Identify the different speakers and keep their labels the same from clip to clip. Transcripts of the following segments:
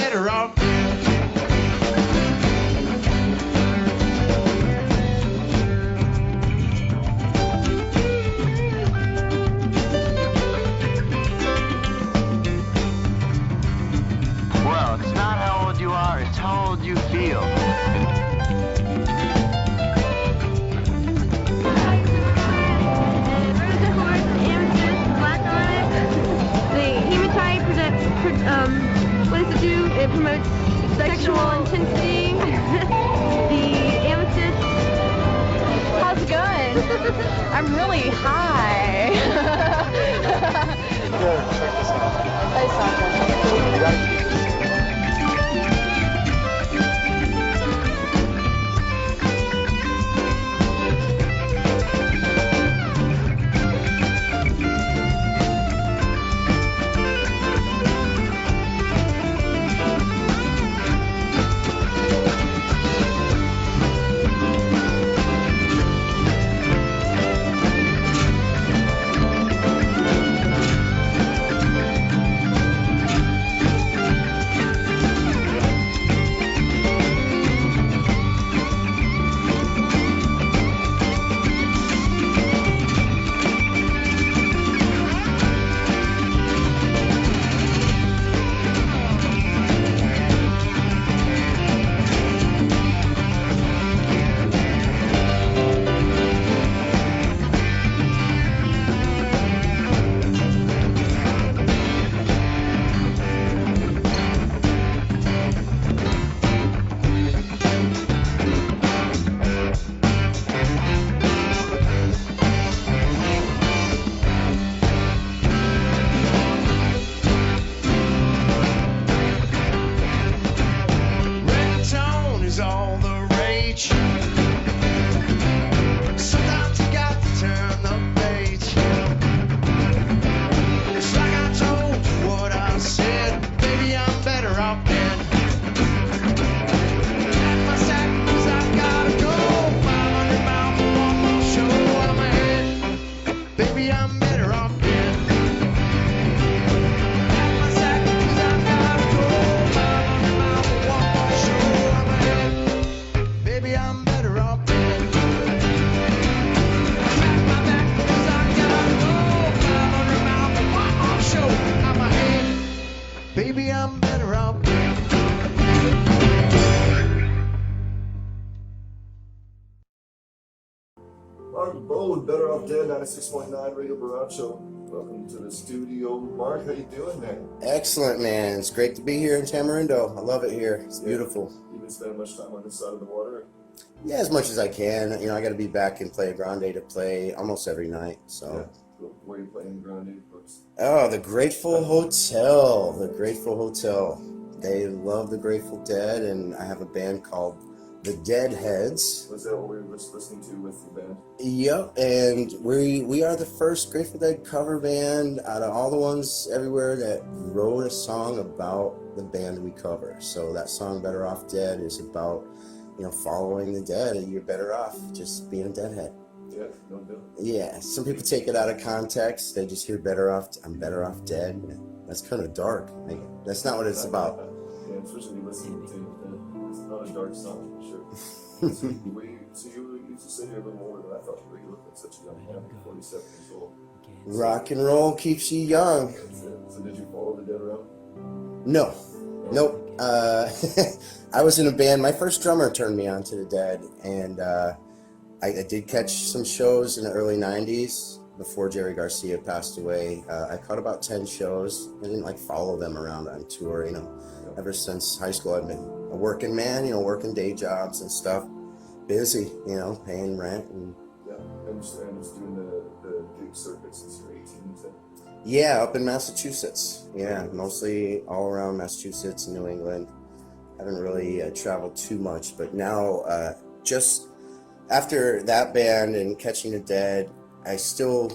Speaker 1: better off.
Speaker 2: Well, it's not how old you are, it's how old you feel.
Speaker 3: What does it do? It promotes sexual intensity. The amethyst. How's it going? I'm really high.
Speaker 4: Good. Check this out.
Speaker 3: I saw that.
Speaker 4: You gotta keep this.
Speaker 1: Reggaeton is all the rage. Sometimes you got to turn the page. It's like I told you what I said. Baby, I'm better off dead. Pack my sack 'cause I gotta go. 500 miles for one more show. I'm ahead. Baby, I'm better off dead. Pack my sack 'cause I gotta go. 500 miles for one more show. I'm ahead. Baby, I'm better off dead. Pack my bag 'cause I gotta go. 500 miles for one more show. I'm ahead. Baby, I'm better off dead.
Speaker 5: Mark Bode, Better Off Dead, 96.9 Radio Barancho. Welcome to the studio. Mark, how you doing, man?
Speaker 6: Excellent, man. It's great to be here in Tamarindo. I love it here. It's beautiful.
Speaker 5: You been spending much time on this side of the water?
Speaker 6: Yeah, as much as I can. You know, I got to be back in Playa Grande to play almost every night. So,
Speaker 5: Yeah. Where you playing Grande, folks?
Speaker 6: oh, the Grateful Hotel. The Grateful Hotel. They love the Grateful Dead, and I have a band called the DeadHeads.
Speaker 5: Was that what we were just listening to with the band?
Speaker 6: Yep, and we are the first Grateful Dead cover band out of all the ones everywhere that wrote a song about the band we cover. So that song "Better Off Dead" is about, you know, following the dead, and you're better off just being a deadhead.
Speaker 5: Yeah, no doubt.
Speaker 6: Yeah, some people take it out of context. They just hear "better off." I'm better off dead. That's kind of dark. Like, that's not what it's about.
Speaker 5: Yeah, especially when you listen to it's not a dark song, for sure. so you used to say you're a little older than I thought you were. You look like such a young man, 47 years old.
Speaker 6: Rock and roll keeps you young.
Speaker 5: So did you follow the Dead around?
Speaker 6: No. Nope. I was in a band. My first drummer turned me on to the Dead, and I did catch some shows in the early 90s before Jerry Garcia passed away. I caught about 10 shows. I didn't like follow them around on tour, you know. Ever since high school, I've been a working man, you know, working day jobs and stuff. Busy, you know, paying rent. And
Speaker 5: Yeah, I understand. Just doing the gig circuit since you're 18, you said?
Speaker 6: yeah, up in Massachusetts. Yeah, mostly all around Massachusetts and New England. Haven't really traveled too much, but now just after that band and Catching the Dead, I still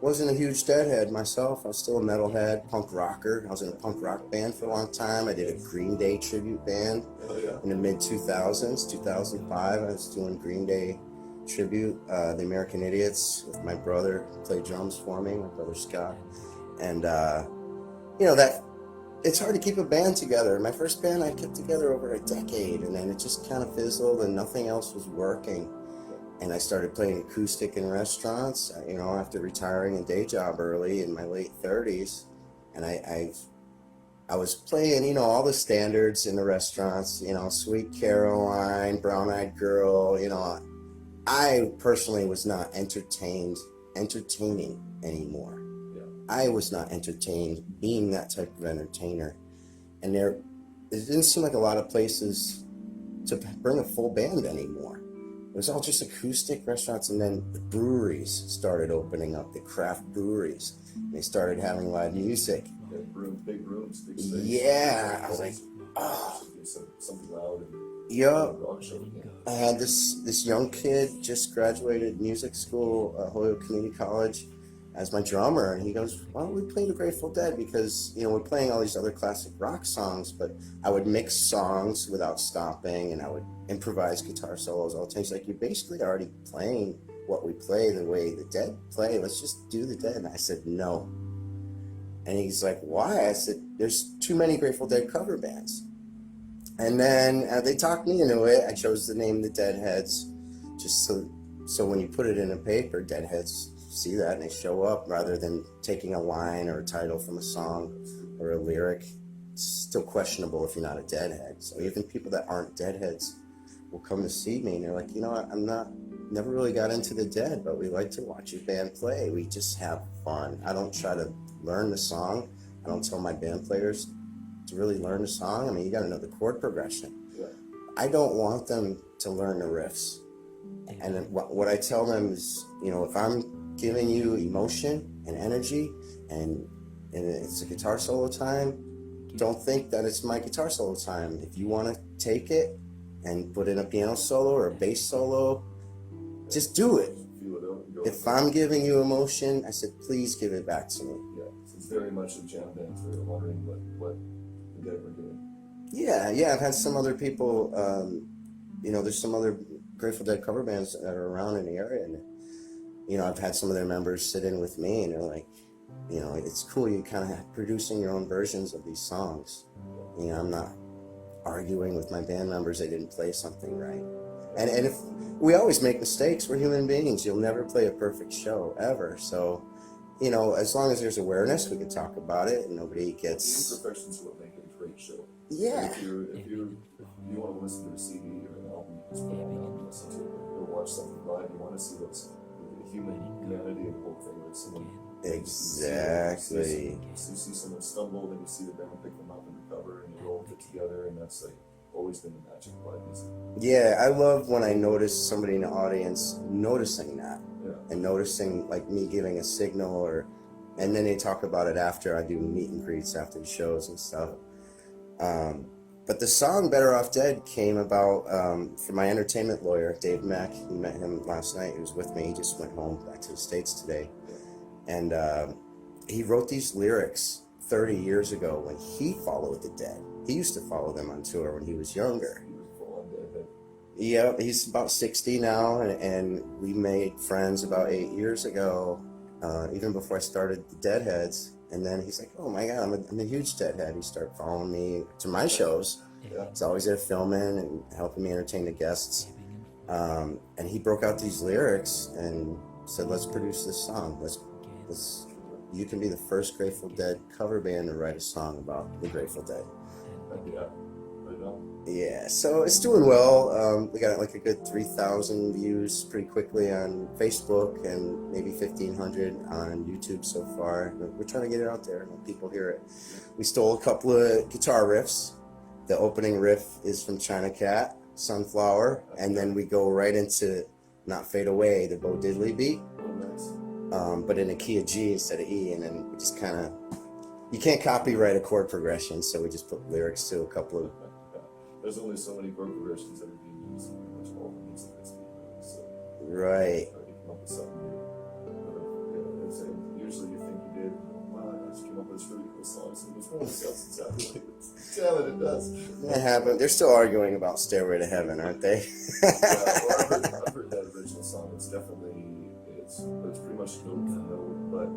Speaker 6: wasn't a huge Deadhead myself. I was still a metalhead, punk rocker. I was in a punk rock band for a long time. I did a Green Day tribute band in the mid-2000s, 2005. I was doing Green Day tribute, the American Idiots, with my brother, played drums for me, my brother Scott. And, you know, that it's hard to keep a band together. My first band I kept together over a decade, and then it just kind of fizzled, and nothing else was working. And I started playing acoustic in restaurants, after retiring a day job early in my late 30s. And I was playing, all the standards in the restaurants, Sweet Caroline, Brown Eyed Girl, I personally was not entertaining anymore.
Speaker 5: Yeah.
Speaker 6: I was not entertained being that type of entertainer. And it didn't seem like a lot of places to bring a full band anymore. It was all just acoustic restaurants, and then the breweries started opening up, the craft breweries. They started having live music.
Speaker 5: Yeah, big rooms, big stages.
Speaker 6: Yeah, I was like, oh.
Speaker 5: Something loud and
Speaker 6: Yup.
Speaker 5: rock show.
Speaker 6: I had this young kid just graduated music school, Holyoke Community College, as my drummer, and he goes, why don't we play the Grateful Dead? Because, we're playing all these other classic rock songs, but I would mix songs without stopping, and I would improvise guitar solos all the time. He's like, you're basically already playing what we play the way the Dead play. Let's just do the Dead. And I said, no. And he's like, why? I said, there's too many Grateful Dead cover bands. And then they talked me into it. I chose the name the DeadHeads, just so when you put it in a paper, DeadHeads see that and they show up, rather than taking a line or a title from a song or a lyric. It's still questionable if you're not a Deadhead. So even people that aren't Deadheads will come to see me, and they're like, never really got into the Dead, but we like to watch your band play. We just have fun. I don't try to learn the song. I don't tell my band players to really learn the song. I mean, you got to know the chord progression.
Speaker 5: Yeah.
Speaker 6: I don't want them to learn the riffs. And then what I tell them is, if I'm giving you emotion and energy, and it's a guitar solo time, don't think that it's my guitar solo time. If you want to take it and put in a piano solo or a bass solo, just do it.
Speaker 5: Feel it out and go.
Speaker 6: If I'm giving you emotion, I said, please give it back to me.
Speaker 5: Yeah, so it's very much a jam band for wondering what the Dead were doing.
Speaker 6: Yeah, I've had some other people, there's some other Grateful Dead cover bands that are around in the area, and I've had some of their members sit in with me, and they're like, it's cool, you kind of producing your own versions of these songs. I'm not arguing with my band members they didn't play something right. And if we always make mistakes, we're human beings. You'll never play a perfect show ever. So, as long as there's awareness, we can talk about it, and nobody gets.
Speaker 5: Imperfections will make it a great show.
Speaker 6: Yeah.
Speaker 5: If you want to listen to a CD or an album, you just put it on and listen to it. Or watch something live, you want to see what's the humanity of the whole thing, like someone.
Speaker 6: Exactly.
Speaker 5: You see someone stumble, then you see the band pick them up and recover, and you all fit together, and that's like always been the magic of live music.
Speaker 6: Yeah, I love when I notice somebody in the audience noticing that, and noticing like me giving a signal, and then they talk about it after. I do meet and greets after the shows and stuff. But the song "Better Off Dead" came about from my entertainment lawyer, Dave Mack. You met him last night. He was with me. He just went home back to the States today. And he wrote these lyrics 30 years ago when he followed the Dead. He used to follow them on tour when he was younger.
Speaker 5: He was full on Deadhead.
Speaker 6: Yeah, he's about 60 now, and we made friends about 8 years ago, even before I started the DeadHeads. And then he's like, oh my God, I'm a huge Deadhead. He started following me to my shows.
Speaker 5: Yeah.
Speaker 6: He's always there filming and helping me entertain the guests. And he broke out these lyrics and said, let's produce this song. You can be the first Grateful Dead cover band to write a song about the Grateful Dead.
Speaker 5: Yeah, right on.
Speaker 6: Yeah, so it's doing well. We got like a good 3,000 views pretty quickly on Facebook, and maybe 1,500 on YouTube so far. We're trying to get it out there and let people hear it. We stole a couple of guitar riffs. The opening riff is from China Cat, Sunflower, and then we go right into Not Fade Away, the Bo Diddley beat.
Speaker 5: Oh, nice.
Speaker 6: But in a key of G instead of E, and then we just kind of, you can't copyright a chord progression, so we just put lyrics to a couple of.
Speaker 5: There's only so many chord progressions that are being used in pretty much all the music that's being made, so
Speaker 6: Right.
Speaker 5: try to come up with something new. Usually you think you did, wow, I just came up with this really cool song, so this one sounds exactly like it. Damn it, it does.
Speaker 6: That happened. They're still arguing about Stairway to Heaven, aren't they?
Speaker 5: Well, I've heard that original song. It's definitely, it's pretty much note for note, but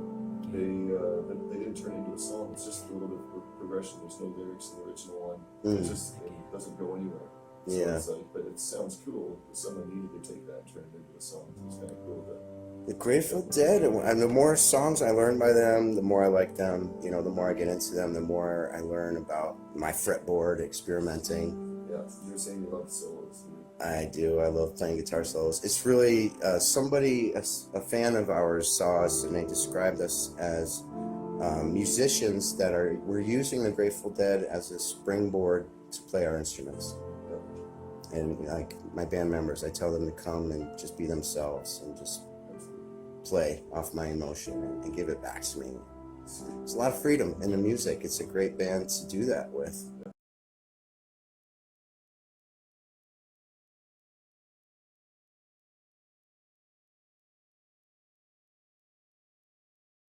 Speaker 5: they didn't turn it into a song. It's just a little bit of progression. There's no lyrics in the original one. It's just, it doesn't go anywhere. So
Speaker 6: Yeah.
Speaker 5: it's like, but it sounds cool. Someone needed to take that and turn it into a song. So it's kind of cool that.
Speaker 6: The Grateful Dead, and the more songs I learn by them, the more I like them. You know, the more I get into them, the more I learn about my fretboard, experimenting.
Speaker 5: Yeah, you were saying you love solos.
Speaker 6: I do. I love playing guitar solos. It's really somebody, a fan of ours, saw us and they described us as musicians that we're using the Grateful Dead as a springboard to play our instruments. And like my band members, I tell them to come and just be themselves and just play off my emotion and give it back to me. There's a lot of freedom in the music. It's a great band to do that with.